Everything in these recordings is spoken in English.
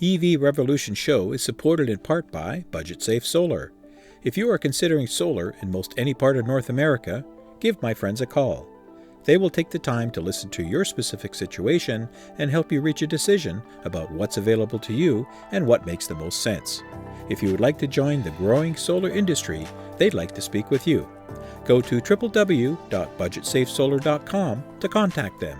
EV Revolution show is supported in part by Budget Safe Solar. If you are considering solar in most any part of North America, give my friends a call. They will take the time to listen to your specific situation and help you reach a decision about what's available to you and what makes the most sense. If you would like to join the growing solar industry, they'd like to speak with you. Go to www.budgetsafesolar.com to contact them.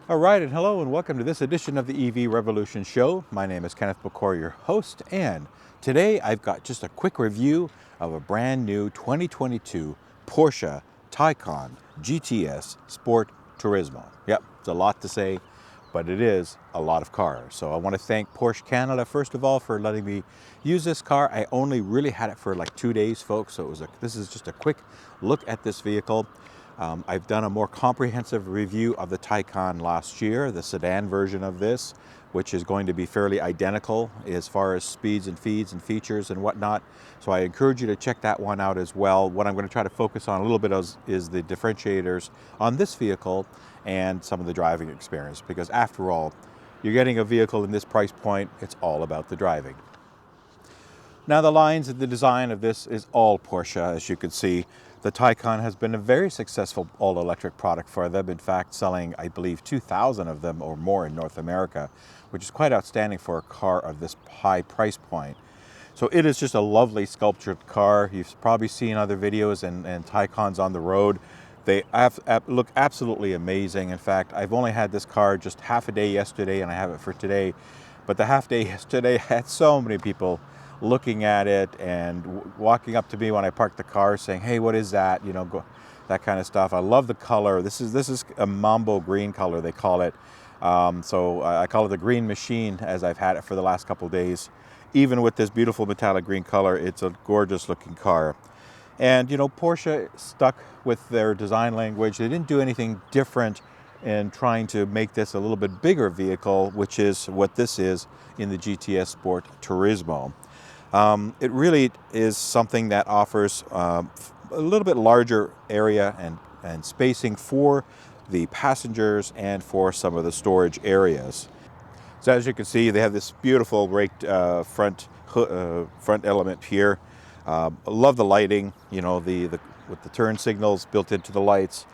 All right, and hello and welcome to this edition of the EV Revolution show. My name is Kenneth Bokor, your host, and today I've got just a quick review of a brand new 2022 Porsche Taycan GTS Sport Turismo. Yep, it's a lot to say, but it is a lot of cars. So I want to thank Porsche Canada, first of all, for letting me use this car. I only really had it for like 2 days, folks, so this is just a quick look at this vehicle. I've done a more comprehensive review of the Taycan last year, the sedan version of this, which is going to be fairly identical as far as speeds and feeds and features and whatnot. So I encourage you to check that one out as well. What I'm going to try to focus on a little bit is the differentiators on this vehicle and some of the driving experience, because after all, you're getting a vehicle in this price point, it's all about the driving. Now the lines and the design of this is all Porsche, as you can see. The Taycan has been a very successful all-electric product for them. In fact, selling, I believe, 2,000 of them or more in North America, which is quite outstanding for a car of this high price point. So it is just a lovely sculptured car. You've probably seen other videos and Taycans on the road. They look absolutely amazing. In fact, I've only had this car just half a day yesterday, and I have it for today. But the half day yesterday had so many people looking at it and walking up to me when I parked the car saying, hey, what is that? You know, that kind of stuff. I love the color. This is a Mambo green color, they call it. So I call it the green machine, as I've had it for the last couple of days. Even with this beautiful metallic green color, it's a gorgeous looking car. And you know, Porsche stuck with their design language. They didn't do anything different in trying to make this a little bit bigger vehicle, which is what this is in the GTS Sport Turismo. It really is something that offers a little bit larger area and spacing for the passengers and for some of the storage areas. So as you can see, they have this beautiful raked front element here. I love the lighting, you know, with the turn signals built into the lights.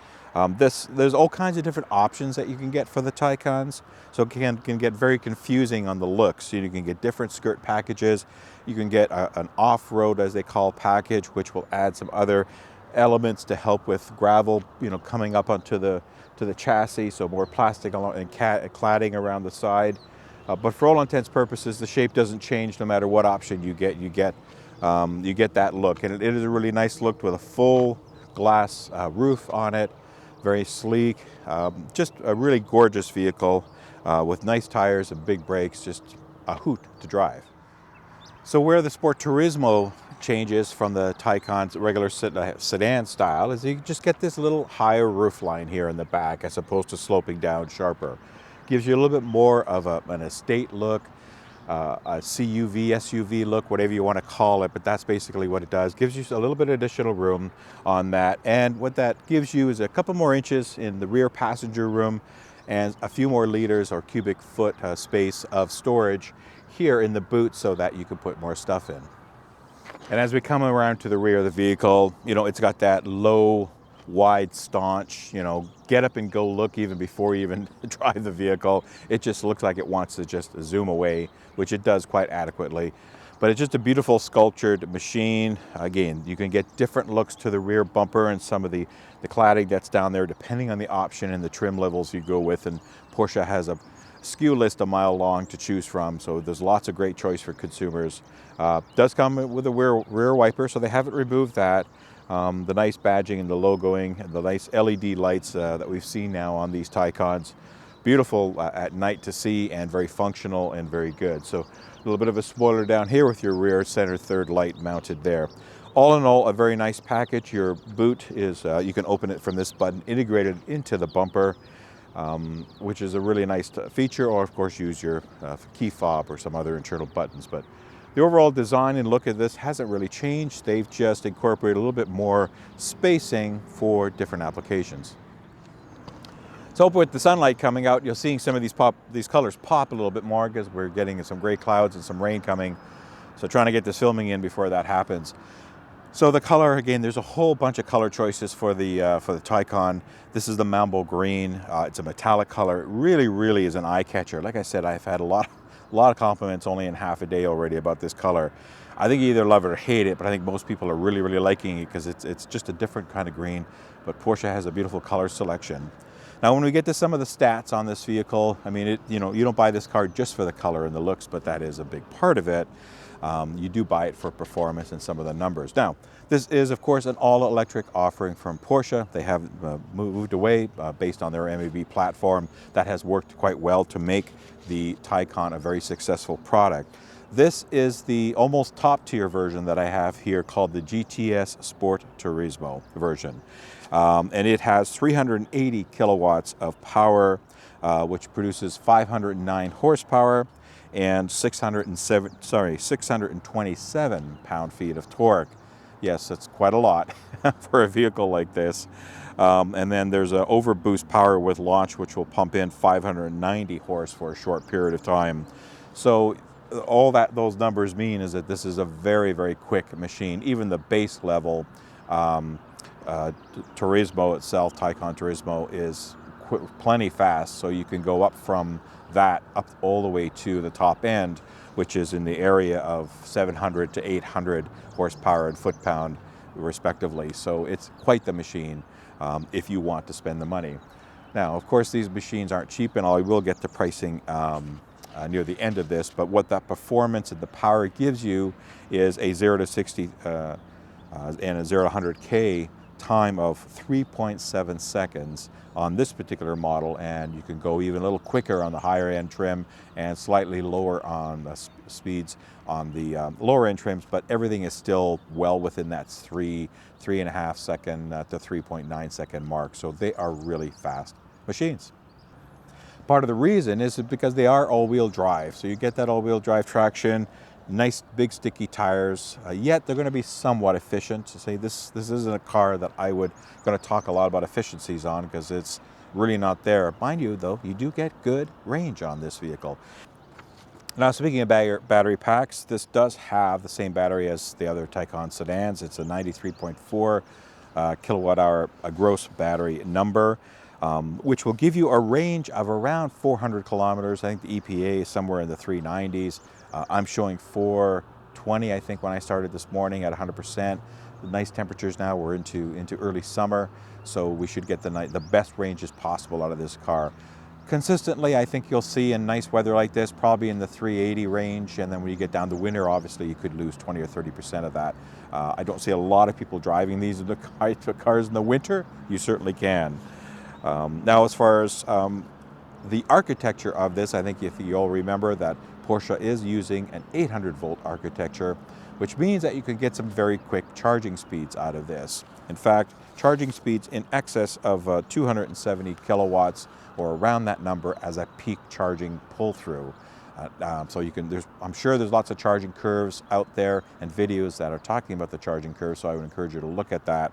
There's all kinds of different options that you can get for the Taycans, so it can get very confusing on the looks. You can get different skirt packages. You can get an off-road, as they call, package, which will add some other elements to help with gravel, you know, coming up onto the chassis, so more plastic and cladding around the side. But for all intents and purposes, the shape doesn't change no matter what option you get. You get that look, and it is a really nice look with a full glass roof on it. Very sleek, just a really gorgeous vehicle with nice tires and big brakes, just a hoot to drive. So where the Sport Turismo changes from the Taycan's regular sedan style is you just get this little higher roof line here in the back as opposed to sloping down sharper. Gives you a little bit more of an estate look, a CUV, SUV look, whatever you want to call it, but that's basically what it does. Gives you a little bit of additional room on that, and what that gives you is a couple more inches in the rear passenger room and a few more liters or cubic foot space of storage here in the boot so that you can put more stuff in. And as we come around to the rear of the vehicle, you know, it's got that low, wide, staunch, you know, get up and go look even before you even drive the vehicle. It just looks like it wants to just zoom away, which it does quite adequately. But it's just a beautiful sculptured machine. Again, you can get different looks to the rear bumper and some of the cladding that's down there, depending on the option and the trim levels you go with. And Porsche has a SKU list a mile long to choose from, so there's lots of great choice for consumers. Does come with a rear wiper, so they haven't removed that. The nice badging and the logoing and the nice LED lights that we've seen now on these Taycans. Beautiful at night to see and very functional and very good. So a little bit of a spoiler down here with your rear center third light mounted there. All in all, a very nice package. Your boot is, you can open it from this button integrated into the bumper, which is a really nice feature, or of course use your key fob or some other internal buttons. But the overall design and look of this hasn't really changed. They've just incorporated a little bit more spacing for different applications. So with the sunlight coming out, you're seeing some of these colors pop a little bit more because we're getting some gray clouds and some rain coming. So trying to get this filming in before that happens. So the color, again, there's a whole bunch of color choices for the Taycan. This is the Mambo Green. It's a metallic color. It really, really is an eye catcher. Like I said, I've had a lot of compliments only in half a day already about this color. I think you either love it or hate it, but I think most people are really, really liking it because it's just a different kind of green. But Porsche has a beautiful color selection. Now, when we get to some of the stats on this vehicle, I mean, you don't buy this car just for the color and the looks, but that is a big part of it. You do buy it for performance and some of the numbers. Now, this is, of course, an all-electric offering from Porsche. They have moved away based on their MAB platform. That has worked quite well to make the Taycan a very successful product. This is the almost top-tier version that I have here called the GTS Sport Turismo version. And it has 380 kilowatts of power, which produces 509 horsepower and 627 pound-feet of torque. Yes, that's quite a lot for a vehicle like this. And then there's an overboost power with launch, which will pump in 590 horse for a short period of time. So all that those numbers mean is that this is a very, very quick machine. Even the base level Turismo itself, Taycan Turismo, is plenty fast. So you can go up from that up all the way to the top end, which is in the area of 700 to 800 horsepower and foot-pound respectively. So it's quite the machine if you want to spend the money. Now, of course, these machines aren't cheap, and I will get to pricing near the end of this, but what that performance and the power gives you is a 0 to 60 and a 0 to 100K time of 3.7 seconds on this particular model, and you can go even a little quicker on the higher end trim and slightly lower on the speeds on the lower end trims, but everything is still well within that 3.5 second to 3.9 second mark. So they are really fast machines. Part of the reason is because they are all-wheel drive, so you get that all-wheel drive traction, nice big sticky tires, yet they're going to be somewhat efficient. So say this isn't a car that I would going to talk a lot about efficiencies on because it's really not there. Mind you, though, you do get good range on this vehicle. Now, speaking of battery packs, this does have the same battery as the other Taycan sedans. It's a 93.4 kilowatt hour gross battery number, which will give you a range of around 400 kilometers. I think the EPA is somewhere in the 390s. I'm showing 420, I think, when I started this morning at 100%. Nice temperatures now. We're into early summer, so we should get the best ranges possible out of this car. Consistently, I think you'll see in nice weather like this, probably in the 380 range, and then when you get down to winter, obviously you could lose 20 or 30% of that. I don't see a lot of people driving these cars in the winter. You certainly can. Now, as far as the architecture of this, I think if you all remember that Porsche is using an 800-volt architecture, which means that you can get some very quick charging speeds out of this. In fact, charging speeds in excess of 270 kilowatts or around that number as a peak charging pull-through. So you can, I'm sure there's lots of charging curves out there and videos that are talking about the charging curve, so I would encourage you to look at that.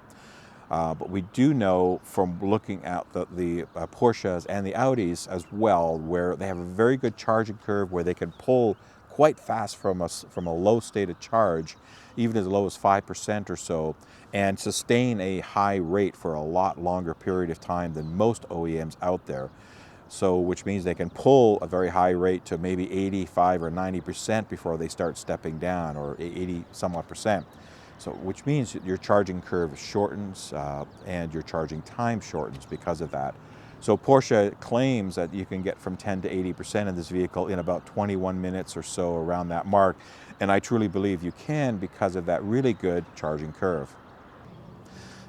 But we do know from looking at the Porsches and the Audis as well, where they have a very good charging curve where they can pull quite fast from a low state of charge, even as low as 5% or so, and sustain a high rate for a lot longer period of time than most OEMs out there. So, which means they can pull a very high rate to maybe 85 or 90% before they start stepping down, or 80 somewhat percent. So, which means that your charging curve shortens and your charging time shortens because of that. So Porsche claims that you can get from 10 to 80% of this vehicle in about 21 minutes or so, around that mark. And I truly believe you can because of that really good charging curve.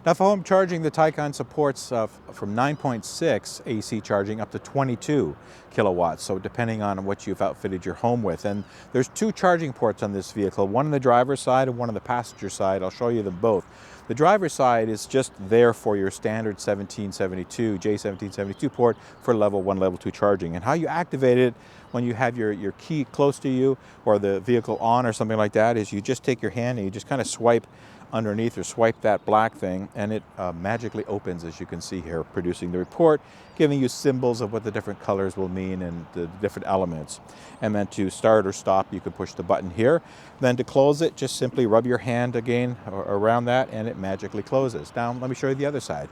Now, for home charging, the Taycan supports from 9.6 AC charging up to 22 kilowatts, so depending on what you've outfitted your home with. And there's two charging ports on this vehicle, one on the driver's side and one on the passenger side. I'll show you them both. The driver's side is just there for your standard 1772, J1772 port for level 1, level 2 charging. And how you activate it when you have your key close to you or the vehicle on or something like that is you just take your hand and you just kind of swipe underneath or swipe that black thing, and it magically opens, as you can see here, producing the report, giving you symbols of what the different colors will mean and the different elements. And then to start or stop, you can push the button here. Then to close it, just simply rub your hand again around that, and it magically closes. Now, let me show you the other side.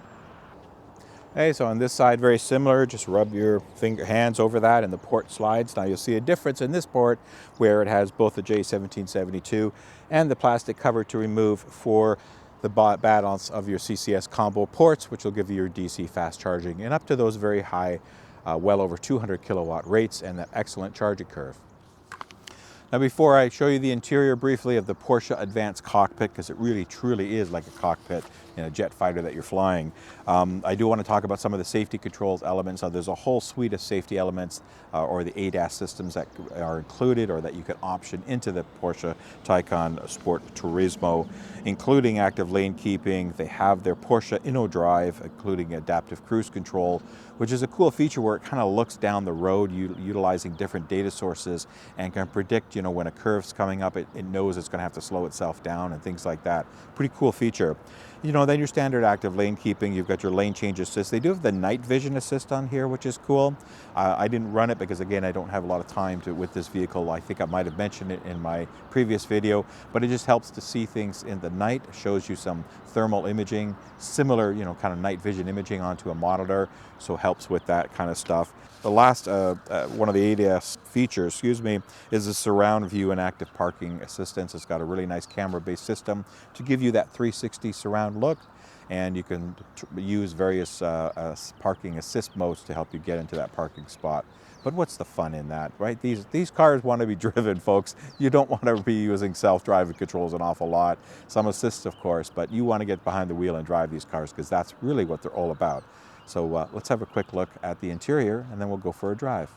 Okay, so on this side, very similar, just rub your hands over that and the port slides. Now you'll see a difference in this port where it has both the J1772 and the plastic cover to remove for the balance of your CCS combo ports, which will give you your DC fast charging and up to those very high, well over 200 kilowatt rates and that excellent charging curve. Now before I show you the interior briefly of the Porsche Advanced Cockpit, because it really truly is like a cockpit in a jet fighter that you're flying, I do want to talk about some of the safety controls elements. There's a whole suite of safety elements or the ADAS systems that are included or that you can option into the Porsche Taycan Sport Turismo, including active lane keeping. They have their Porsche InnoDrive, including adaptive cruise control, which is a cool feature where it kind of looks down the road utilizing different data sources and can predict, when a curve's coming up, it knows it's going to have to slow itself down and things like that. Pretty cool feature. Then your standard active lane keeping, you've got your lane change assist. They do have the night vision assist on here, which is cool. I didn't run it because, again, I don't have a lot of time with this vehicle. I think I might have mentioned it in my previous video, but it just helps to see things in the night. It shows you some thermal imaging, similar, kind of night vision imaging onto a monitor, so helps with that kind of stuff. The last one of the ADAS features, is the surround view and active parking assistance. It's got a really nice camera-based system to give you that 360 surround look, and you can use various parking assist modes to help you get into that parking spot. But what's the fun in that, right? These cars want to be driven, folks. You don't want to be using self-driving controls an awful lot. Some assists, of course, but you want to get behind the wheel and drive these cars because that's really what they're all about. So let's have a quick look at the interior and then we'll go for a drive.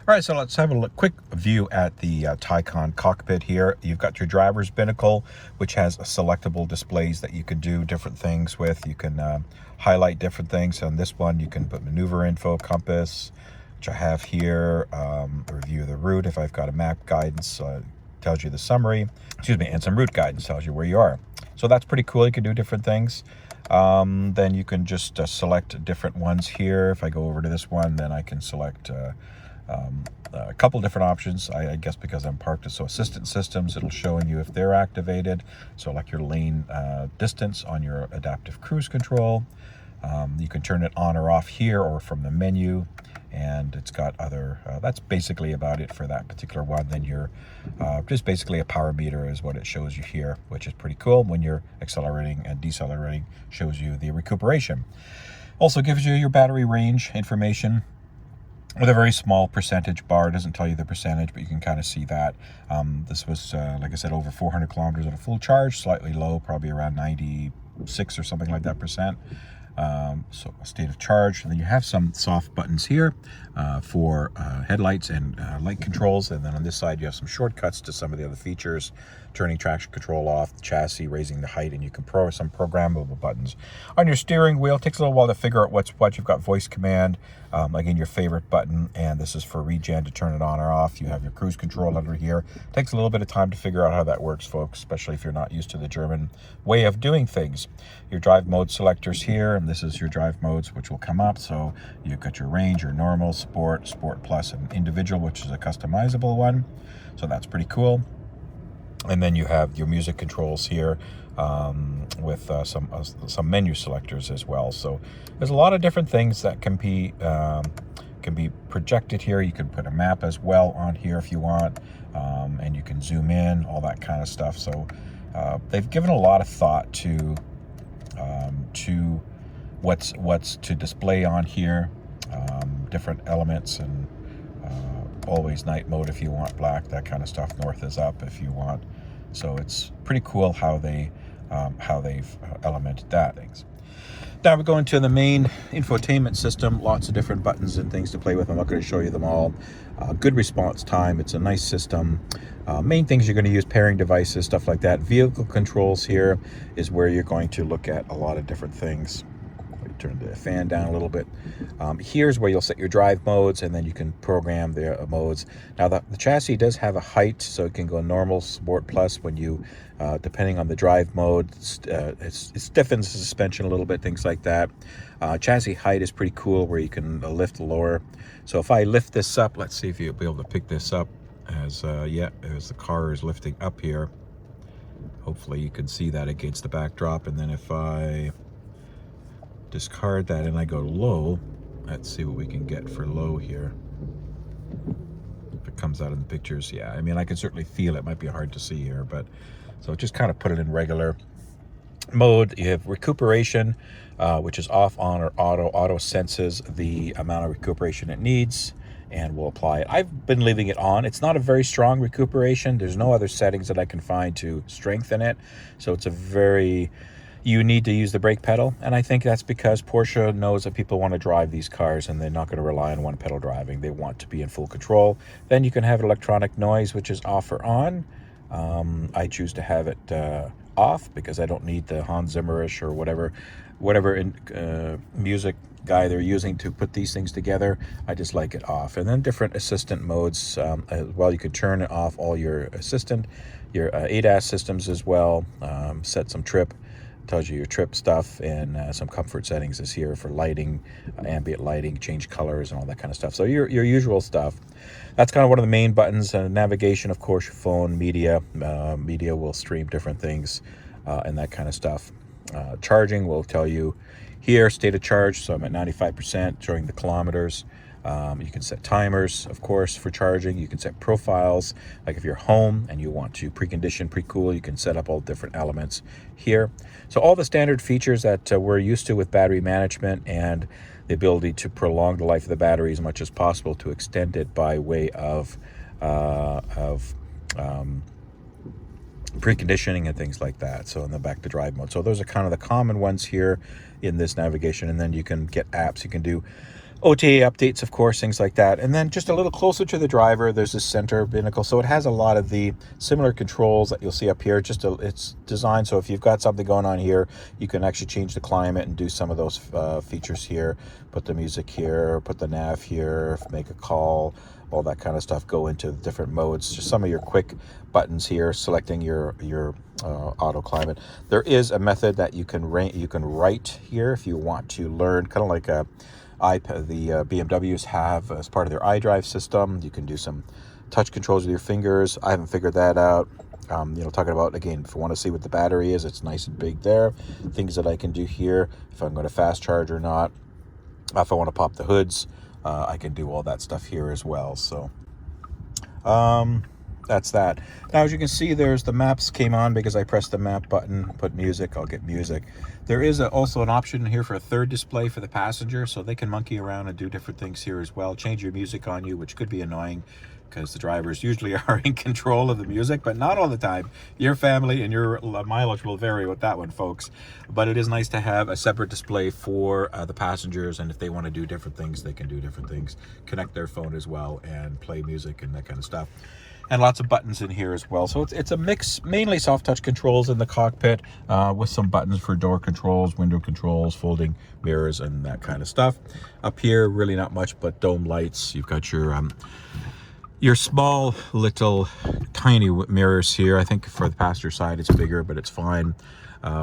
All right, so let's have a quick view at the Taycan cockpit here. You've got your driver's binnacle, which has selectable displays that you can do different things with. You can highlight different things. On this one, you can put maneuver info, compass, which I have here, a review of the route. If I've got a map guidance, tells you the summary, and some route guidance tells you where you are. So that's pretty cool. You can do different things. Then you can just select different ones here. If I go over to this one, then I can select a couple different options, I guess, because I'm parked. So assistant systems, it'll show you if they're activated. So like your lane distance on your adaptive cruise control. You can turn it on or off here or from the menu, and it's got other, that's basically about it for that particular one. Then you're just basically a power meter is what it shows you here, which is pretty cool. When you're accelerating and decelerating, shows you the recuperation. Also gives you your battery range information with a very small percentage bar. It doesn't tell you the percentage, but you can kind of see that. This was, like I said, over 400 kilometers at a full charge, slightly low, probably around 96 or something like that percent. So a state of charge, and then you have some soft buttons here for headlights and light controls, and then on this side you have some shortcuts to some of the other features, turning traction control off, the chassis, raising the height, and you can some programmable buttons. On your steering wheel, it takes a little while to figure out what's what. You've got voice command, again, your favorite button, and this is for regen to turn it on or off. You have your cruise control under here. It takes a little bit of time to figure out how that works, folks, especially if you're not used to the German way of doing things. Your drive mode selectors here, and this is your drive modes which will come up. So you've got your range, your normal, sport, sport plus, and individual, which is a customizable one. So that's pretty cool. And then you have your music controls here with some menu selectors as well. So there's a lot of different things that can be projected here. You can put a map as well on here if you want, and you can zoom in, all that kind of stuff. So they've given a lot of thought to what's to display on here, different elements, and always night mode if you want, black, that kind of stuff. North is up if you want. So it's pretty cool how they've elemented that things. Now we go into the main infotainment system. Lots of different buttons and things to play with. I'm not going to show you them all. Good response time. It's a nice system. Main things you're going to use, pairing devices, stuff like that. Vehicle controls here is where you're going to look at a lot of different things. Turn the fan down a little bit. Here's where you'll set your drive modes, and then you can program the modes. Now the chassis does have a height, so it can go normal, sport plus. When you depending on the drive mode, it stiffens the suspension a little bit, things like that. Chassis height is pretty cool, where you can lift, lower. So if I lift this up, let's see if you'll be able to pick this up as as the car is lifting up here. Hopefully you can see that against the backdrop. And then if I discard that and I go low, let's see what we can get for low here. If it comes out in the pictures, yeah, I mean, I can certainly feel it. Might be hard to see here, but so just kind of put it in regular mode. You have recuperation, which is off, on, or auto. Auto senses the amount of recuperation it needs and will apply it. I've been leaving it on. It's not a very strong recuperation. There's no other settings that I can find to strengthen it, so it's a very, you need to use the brake pedal, and I think that's because Porsche knows that people want to drive these cars, and they're not going to rely on one pedal driving. They want to be in full control. Then you can have electronic noise, which is off or on. I choose to have it off because I don't need the Hans Zimmerish or whatever music guy they're using to put these things together. I just like it off. And then different assistant modes as well. You can turn off all your assistant, your ADAS systems as well. Set some trip. Tells you your trip stuff, and some comfort settings is here for lighting, ambient lighting, change colors, and all that kind of stuff. So your usual stuff. That's kind of one of the main buttons. Navigation, of course, your phone, media. Media will stream different things and that kind of stuff. Charging will tell you here, state of charge. So I'm at 95%, showing the kilometers. You can set timers, of course, for charging. You can set profiles, like if you're home and you want to precondition, pre-cool, you can set up all different elements here. So all the standard features that we're used to with battery management, and the ability to prolong the life of the battery as much as possible, to extend it by way of preconditioning and things like that. So in the back to drive mode. So those are kind of the common ones here in this navigation. And then you can get apps. You can do OTA updates, of course, things like that. And then just a little closer to the driver, there's this center binnacle. So it has a lot of the similar controls that you'll see up here. It's designed so if you've got something going on here, you can actually change the climate and do some of those features here. Put the music here, put the nav here, make a call, all that kind of stuff. Go into different modes. Just some of your quick buttons here, selecting your auto climate. There is a method that you can write here if you want to learn, kind of like the BMWs have as part of their iDrive system. You can do some touch controls with your fingers. I haven't figured that out. Talking about, again, if you want to see what the battery is, it's nice and big there. Things that I can do here, if I'm going to fast charge or not. If I want to pop the hoods, I can do all that stuff here as well. So that's that. Now, as you can see, there's the maps came on because I pressed the map button, put music, I'll get music. There is also an option here for a third display for the passenger, so they can monkey around and do different things here as well. Change your music on you, which could be annoying because the drivers usually are in control of the music, but not all the time. Your family and your mileage will vary with that one, folks. But it is nice to have a separate display for the passengers, and if they want to do different things, they can do different things. Connect their phone as well and play music and that kind of stuff. And lots of buttons in here as well. So it's a mix, mainly soft touch controls in the cockpit, with some buttons for door controls, window controls, folding mirrors, and that kind of stuff. Up here, really not much but dome lights. You've got your small little tiny mirrors here. I think for the passenger side it's bigger, but it's fine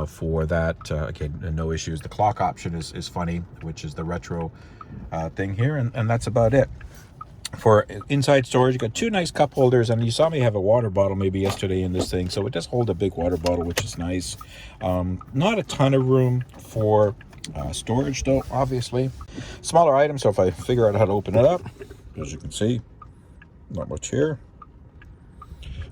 for that. Again, no issues. The clock option is funny, which is the retro thing here, and that's about it. For inside storage, you got two nice cup holders, and you saw me have a water bottle maybe yesterday in this thing, so it does hold a big water bottle, which is nice. Not a ton of room for storage though, obviously. Smaller items, so if I figure out how to open it up, as you can see, not much here.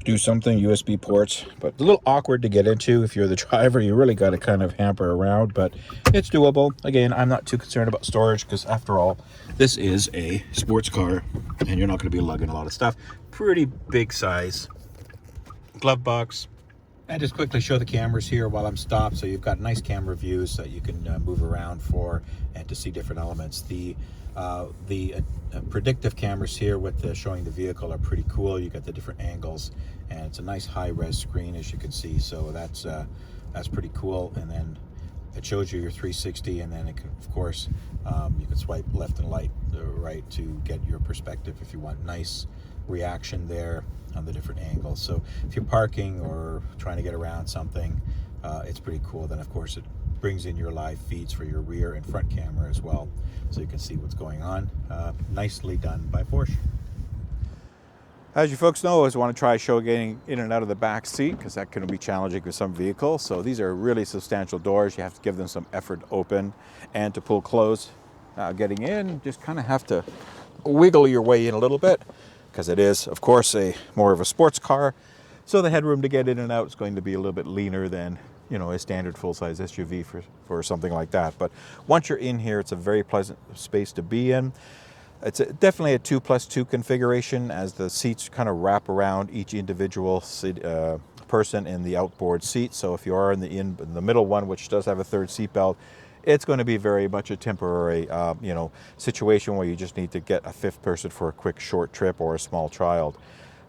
Do something, USB ports, but a little awkward to get into if you're the driver. You really got to kind of hamper around, but it's doable. Again, I'm not too concerned about storage because after all, this is a sports car and you're not going to be lugging a lot of stuff. Pretty big size glove box. And just quickly show the cameras here while I'm stopped, so you've got nice camera views that you can move around for and to see different elements. The predictive cameras here with showing the vehicle are pretty cool. You got the different angles, and it's a nice high-res screen, as you can see. So that's pretty cool. And then it shows you your 360, and then it can, of course, you can swipe left and right to get your perspective if you want nice reaction there on the different angles. So if you're parking or trying to get around something, it's pretty cool. Then of course it brings in your live feeds for your rear and front camera as well, so you can see what's going on. Nicely done by Porsche. As you folks know, I always want to try show getting in and out of the back seat, because that can be challenging with some vehicles. So these are really substantial doors. You have to give them some effort to open and to pull closed. Getting in, just kind of have to wiggle your way in a little bit, because it is, of course, more of a sports car. So the headroom to get in and out is going to be a little bit leaner than, you know, a standard full-size SUV for something like that. But once you're in here, it's a very pleasant space to be in. It's definitely a 2+2 configuration, as the seats kind of wrap around each individual person in the outboard seat. So if you are in the middle one, which does have a third seat belt, it's going to be very much a temporary, situation where you just need to get a fifth person for a quick short trip or a small child.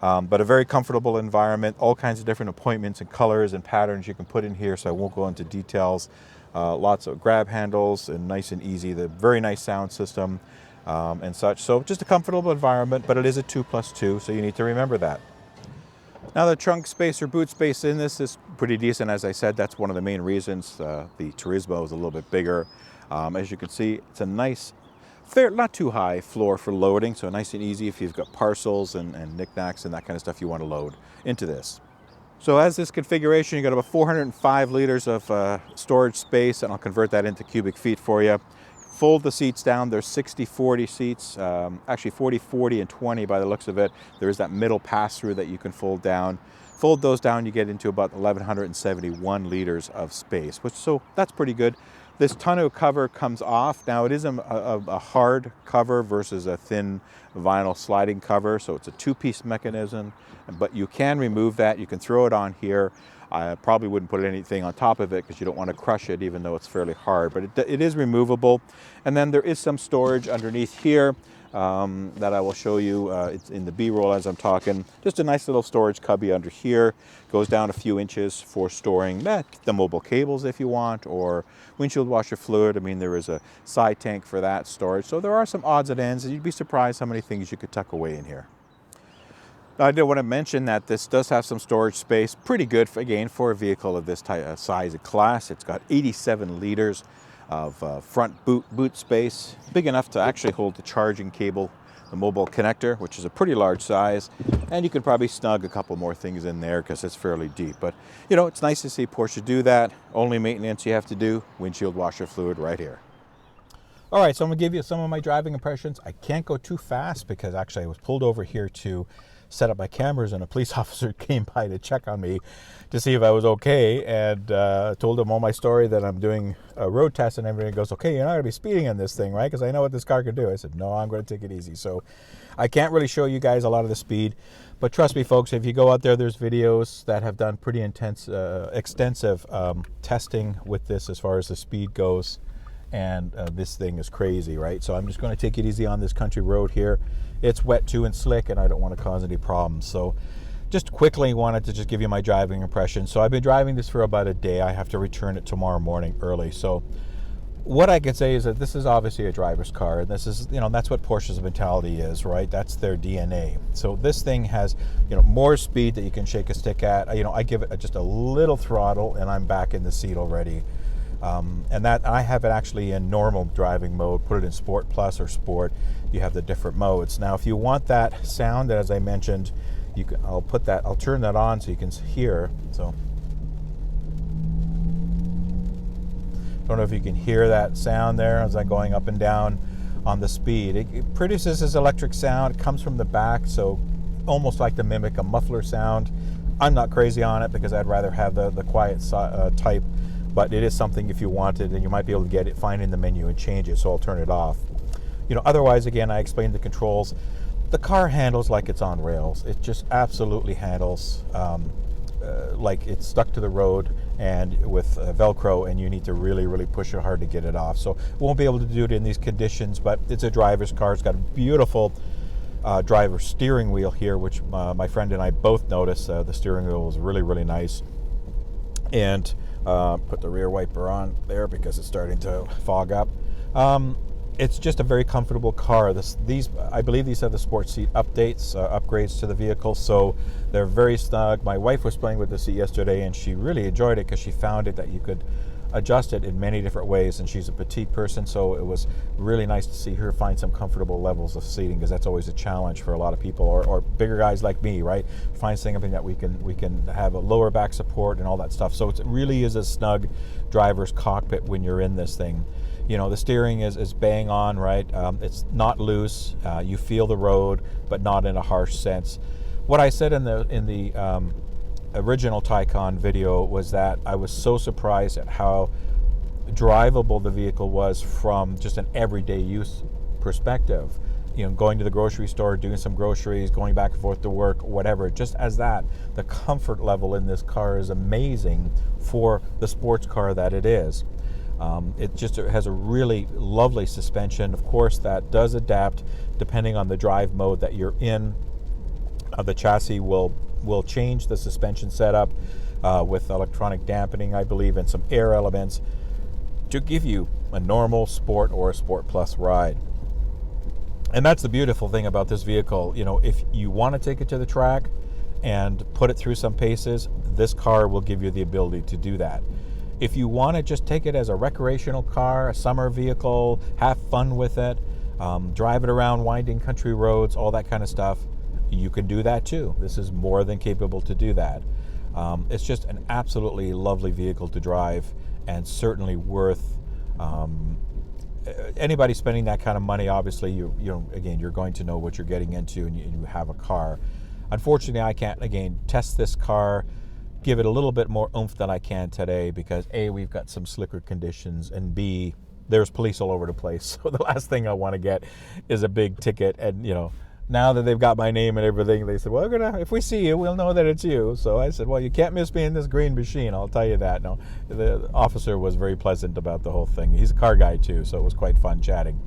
But a very comfortable environment, all kinds of different appointments and colors and patterns you can put in here, so I won't go into details. Lots of grab handles and nice and easy. The very nice sound system and such. So just a comfortable environment, but it is a 2+2, so you need to remember that. Now the trunk space or boot space in this is pretty decent. As I said, that's one of the main reasons the Turismo is a little bit bigger. As you can see, it's a nice, not too high floor for loading, so nice and easy if you've got parcels and knickknacks and that kind of stuff you want to load into this. So as this configuration, you got about 405 liters of storage space, and I'll convert that into cubic feet for you. Fold the seats down. There's 60-40 seats, actually 40-40 and 20 by the looks of it. There is that middle pass-through that you can fold down. Fold those down, you get into about 1,171 liters of space, so that's pretty good. This tonneau cover comes off. Now it is a hard cover versus a thin vinyl sliding cover, so it's a two-piece mechanism, but you can remove that. You can throw it on here. I probably wouldn't put anything on top of it because you don't want to crush it, even though it's fairly hard, but it is removable. And then there is some storage underneath here that I will show you. It's in the B-roll as I'm talking. Just a nice little storage cubby under here. Goes down a few inches for storing the mobile cables if you want, or windshield washer fluid. I mean, there is a side tank for that storage. So there are some odds and ends, and you'd be surprised how many things you could tuck away in here. I did want to mention that this does have some storage space, pretty good, again, for a vehicle of this type, size and class. It's got 87 liters of front boot space, big enough to actually hold the charging cable, the mobile connector, which is a pretty large size, and you could probably snug a couple more things in there because it's fairly deep. But, you know, it's nice to see Porsche do that. Only maintenance you have to do, windshield washer fluid right here. All right, so I'm going to give you some of my driving impressions. I can't go too fast because actually I was pulled over here to set up my cameras, and a police officer came by to check on me to see if I was okay, and told him all my story that I'm doing a road test and everything. He goes, okay, you're not going to be speeding on this thing, right? Because I know what this car can do. I said, no, I'm going to take it easy. So I can't really show you guys a lot of the speed, but trust me, folks, if you go out there, there's videos that have done pretty extensive testing with this as far as the speed goes. And this thing is crazy, right? So I'm just going to take it easy on this country road here. It's wet too and slick, and I don't want to cause any problems. So just quickly wanted to just give you my driving impression. So I've been driving this for about a day. I have to return it tomorrow morning early. So what I can say is that this is obviously a driver's car, and this is, that's what Porsche's mentality is, right? That's their DNA. So this thing has, more speed that you can shake a stick at. I give it just a little throttle, and I'm back in the seat already. And that I have it actually in normal driving mode. Put it in Sport Plus or Sport. You have the different modes. Now, if you want that sound, as I mentioned, I'll turn that on so you can hear. So, don't know if you can hear that sound there as I'm going up and down on the speed. It produces this electric sound. It comes from the back, so almost like to mimic a muffler sound. I'm not crazy on it because I'd rather have the quiet type. But it is something if you wanted, and you might be able to find in the menu and change it, so I'll turn it off. Otherwise, again, I explained the controls. The car handles like it's on rails. It just absolutely handles like it's stuck to the road and with Velcro, and you need to really, really push it hard to get it off. So won't be able to do it in these conditions, but it's a driver's car. It's got a beautiful driver's steering wheel here, which my friend and I both noticed. The steering wheel was really, really nice. And put the rear wiper on there because it's starting to fog up. It's just a very comfortable car. I believe these are the sport seat updates, upgrades to the vehicle, so they're very snug. My wife was playing with the seat yesterday, and she really enjoyed it because she found it that you could adjust it in many different ways, and she's a petite person, so it was really nice to see her find some comfortable levels of seating, because that's always a challenge for a lot of people, or bigger guys like me, right? Find something that we can have a lower back support and all that stuff. So it really is a snug driver's cockpit when you're in this thing. The steering is bang on, right? It's not loose. You feel the road, but not in a harsh sense. What I said in the original Taycan video was that I was so surprised at how drivable the vehicle was from just an everyday use perspective. Going to the grocery store, doing some groceries, going back and forth to work, whatever. Just as that, the comfort level in this car is amazing for the sports car that it is. It has a really lovely suspension. Of course, that does adapt depending on the drive mode that you're in. The chassis will change the suspension setup with electronic dampening, I believe, and some air elements to give you a normal Sport or a Sport Plus ride. And that's the beautiful thing about this vehicle. If you want to take it to the track and put it through some paces, this car will give you the ability to do that. If you want to just take it as a recreational car, a summer vehicle, have fun with it, drive it around winding country roads, all that kind of stuff, you can do that too. This is more than capable to do that. It's just an absolutely lovely vehicle to drive, and certainly worth anybody spending that kind of money. Obviously, you're going to know what you're getting into, and you have a car. Unfortunately, I can't test this car, give it a little bit more oomph than I can today, because A, we've got some slicker conditions, and B, there's police all over the place. So the last thing I want to get is a big ticket. And now that they've got my name and everything, they said, well, if we see you, we'll know that it's you. So I said, well, you can't miss me in this green machine, I'll tell you that. No, the officer was very pleasant about the whole thing. He's a car guy too, so it was quite fun chatting.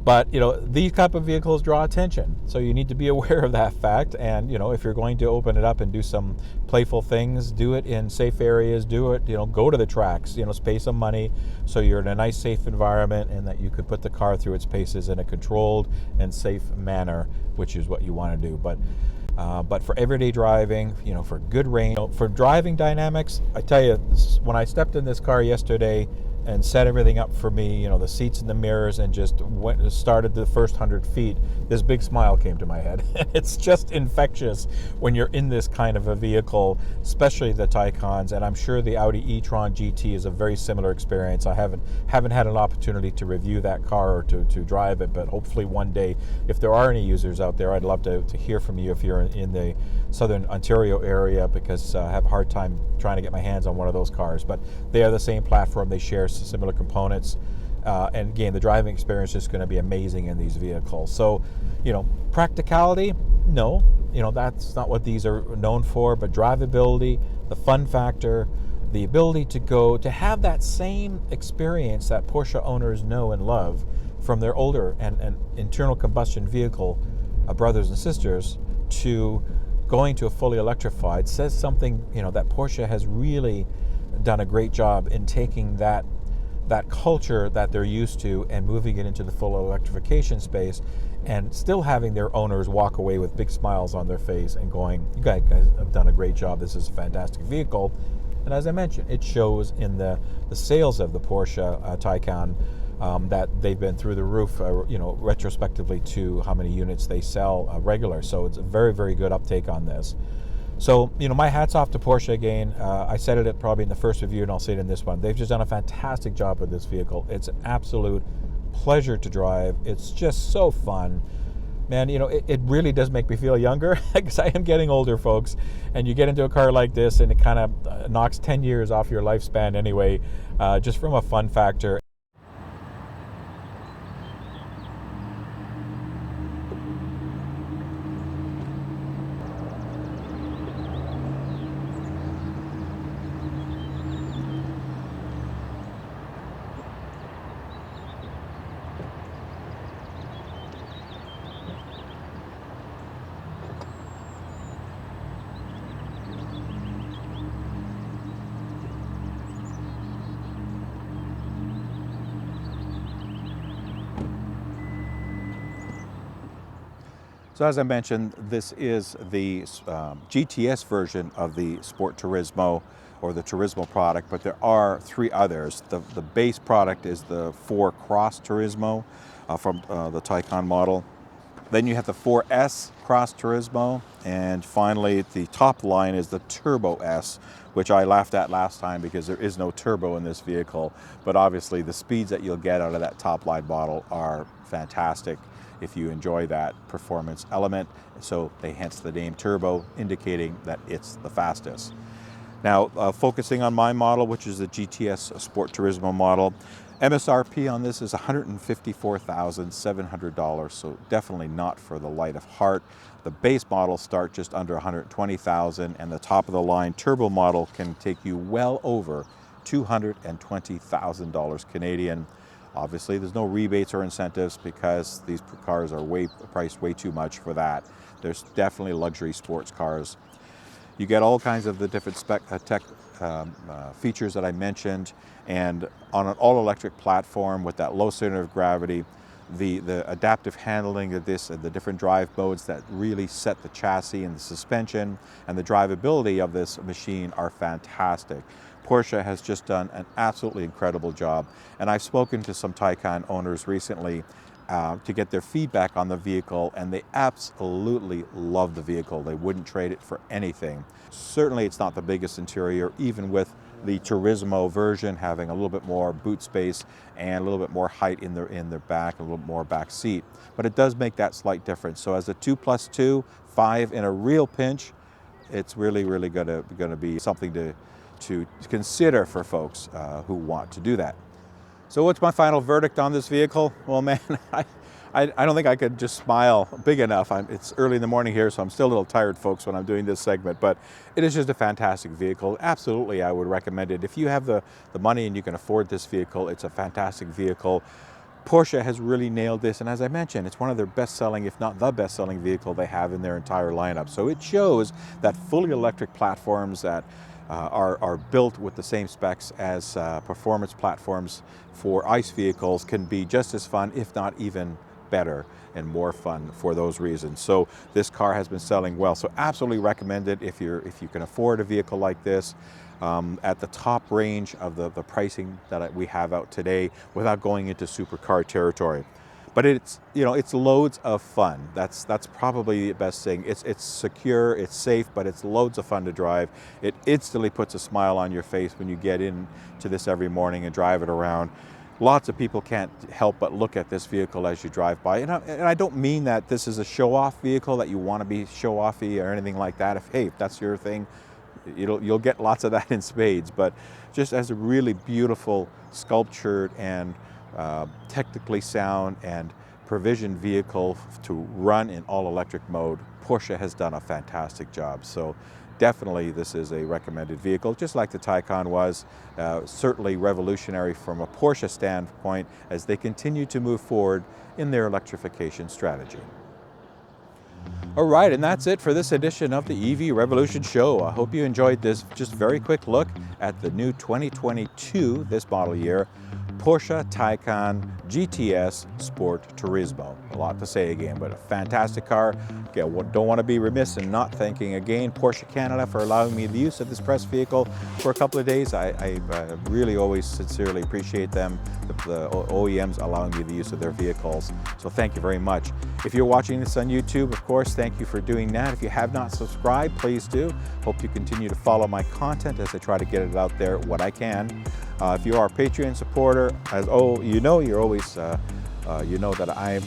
But, these type of vehicles draw attention, so you need to be aware of that fact. And, if you're going to open it up and do some playful things, do it in safe areas, go to the tracks, pay some money so you're in a nice, safe environment, and that you could put the car through its paces in a controlled and safe manner, which is what you want to do. But for everyday driving, for good range, for driving dynamics, I tell you, when I stepped in this car yesterday and set everything up for me, the seats and the mirrors, and just started the first 100 feet, this big smile came to my head. It's just infectious when you're in this kind of a vehicle, especially the Taycans, and I'm sure the Audi e-tron GT is a very similar experience. I haven't had an opportunity to review that car or to drive it, but hopefully one day, if there are any users out there, I'd love to hear from you if you're in the Southern Ontario area, because I have a hard time trying to get my hands on one of those cars. But they are the same platform, they share similar components. And again, the driving experience is going to be amazing in these vehicles. So, practicality, no, that's not what these are known for, but drivability, the fun factor, the ability to have that same experience that Porsche owners know and love from their older and internal combustion vehicle brothers and sisters, to going to a fully electrified, says something, that Porsche has really done a great job in taking that culture that they're used to and moving it into the full electrification space, and still having their owners walk away with big smiles on their face and going, you guys have done a great job, this is a fantastic vehicle. And as I mentioned, it shows in the sales of the Porsche Taycan, that they've been through the roof, retrospectively to how many units they sell regular. So it's a very, very good uptake on this. So, my hat's off to Porsche again. I said it probably in the first review, and I'll say it in this one. They've just done a fantastic job with this vehicle. It's an absolute pleasure to drive. It's just so fun. Man, it really does make me feel younger, because I am getting older, folks. And you get into a car like this, and it kind of knocks 10 years off your lifespan anyway, just from a fun factor. So as I mentioned, this is the GTS version of the Sport Turismo, or the Turismo product, but there are 3 others. The base product is the 4 Cross Turismo from the Taycan model. Then you have the 4S Cross Turismo, and finally the top line is the Turbo S, which I laughed at last time because there is no turbo in this vehicle, but obviously the speeds that you'll get out of that top line model are fantastic if you enjoy that performance element. So hence the name Turbo, indicating that it's the fastest. Now, focusing on my model, which is the GTS Sport Turismo model, MSRP on this is $154,700, so definitely not for the light of heart. The base models start just under $120,000, and the top of the line turbo model can take you well over $220,000 Canadian. Obviously, there's no rebates or incentives because these cars are priced way too much for that. There's definitely luxury sports cars. You get all kinds of the different tech features that I mentioned, and on an all-electric platform with that low center of gravity, the adaptive handling of this and the different drive modes that really set the chassis and the suspension and the drivability of this machine are fantastic. Porsche has just done an absolutely incredible job, and I've spoken to some Taycan owners recently to get their feedback on the vehicle, and they absolutely love the vehicle. They wouldn't trade it for anything. Certainly it's not the biggest interior, even with the Turismo version having a little bit more boot space and a little bit more height in their back, a little bit more back seat, but it does make that slight difference. So as a 2+2, 5 in a real pinch, it's really going to be something to consider for folks who want to do that. So what's my final verdict on this vehicle? Well, man, I don't think I could just smile big enough. It's early in the morning here, so I'm still a little tired, folks, when I'm doing this segment, but it is just a fantastic vehicle. Absolutely, I would recommend it. If you have the money and you can afford this vehicle, it's a fantastic vehicle. Porsche has really nailed this, and as I mentioned, it's one of their best-selling, if not the best-selling vehicle they have in their entire lineup. So it shows that fully electric platforms that are built with the same specs as performance platforms for ICE vehicles can be just as fun, if not even better and more fun for those reasons. So this car has been selling well. So absolutely recommend it if you can afford a vehicle like this at the top range of the pricing that we have out today, without going into supercar territory. But it's loads of fun. That's probably the best thing. It's secure, it's safe, but it's loads of fun to drive. It instantly puts a smile on your face when you get into this every morning and drive it around. Lots of people can't help but look at this vehicle as you drive by. And I don't mean that this is a show-off vehicle, that you want to be show-offy or anything like that. If that's your thing, you'll get lots of that in spades. But just as a really beautiful, sculptured and technically sound and provisioned vehicle to run in all electric mode, Porsche has done a fantastic job. So definitely this is a recommended vehicle, just like the Taycan was. Certainly revolutionary from a Porsche standpoint as they continue to move forward in their electrification strategy. All right, and that's it for this edition of the EV Revolution Show. I hope you enjoyed this just very quick look at the new 2022, this model year, Porsche Taycan GTS Sport Turismo. A lot to say again, but a fantastic car. Don't want to be remiss in not thanking again Porsche Canada for allowing me the use of this press vehicle for a couple of days. I really always sincerely appreciate them, the OEMs allowing me the use of their vehicles. So thank you very much. If you're watching this on YouTube, of course, thank you for doing that. If you have not subscribed, please do. Hope you continue to follow my content as I try to get it out there what I can. If you are a Patreon supporter, as you're always, you know that I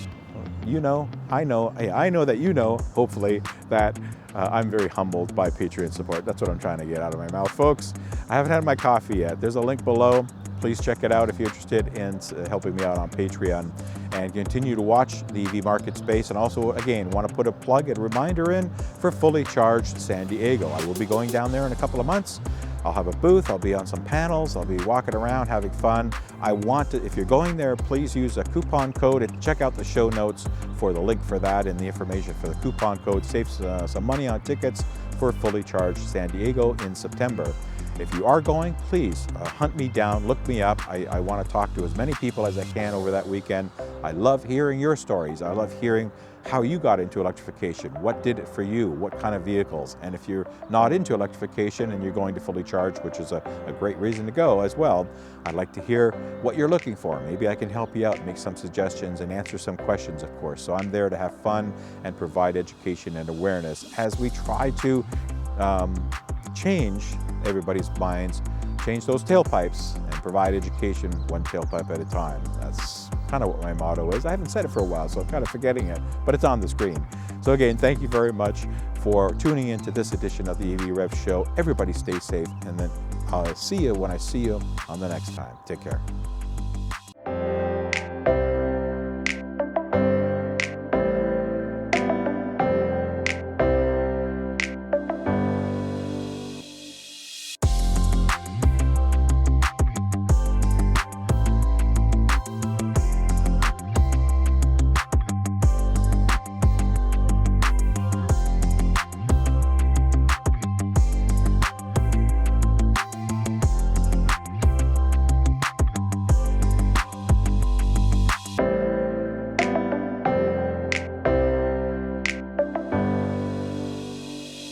know that you know, hopefully, that I'm very humbled by Patreon support. That's what I'm trying to get out of my mouth, folks. I haven't had my coffee yet. There's a link below. Please check it out if you're interested in helping me out on Patreon, and continue to watch the EV market space. And also, again, want to put a plug and reminder in for Fully Charged San Diego. I will be going down there in a couple of months. I'll have a booth, I'll be on some panels, I'll be walking around having fun. If you're going there, please use a coupon code and check out the show notes for the link for that and the information for the coupon code. Saves some money on tickets for Fully Charged San Diego in September. If you are going, please hunt me down, look me up. I want to talk to as many people as I can over that weekend. I love hearing your stories. I love hearing how you got into electrification. What did it for you? What kind of vehicles? And if you're not into electrification and you're going to fully charge, which is a great reason to go as well, I'd like to hear what you're looking for. Maybe I can help you out, make some suggestions, and answer some questions, of course. So I'm there to have fun and provide education and awareness as we try to change everybody's minds, change those tailpipes, and provide education one tailpipe at a time. That's kind of what my motto is. I haven't said it for a while, so I'm kind of forgetting it, but it's on the screen. So again, thank you very much for tuning in to this edition of the EV Rev Show. Everybody stay safe, and then I'll see you when I see you on the next time. Take care.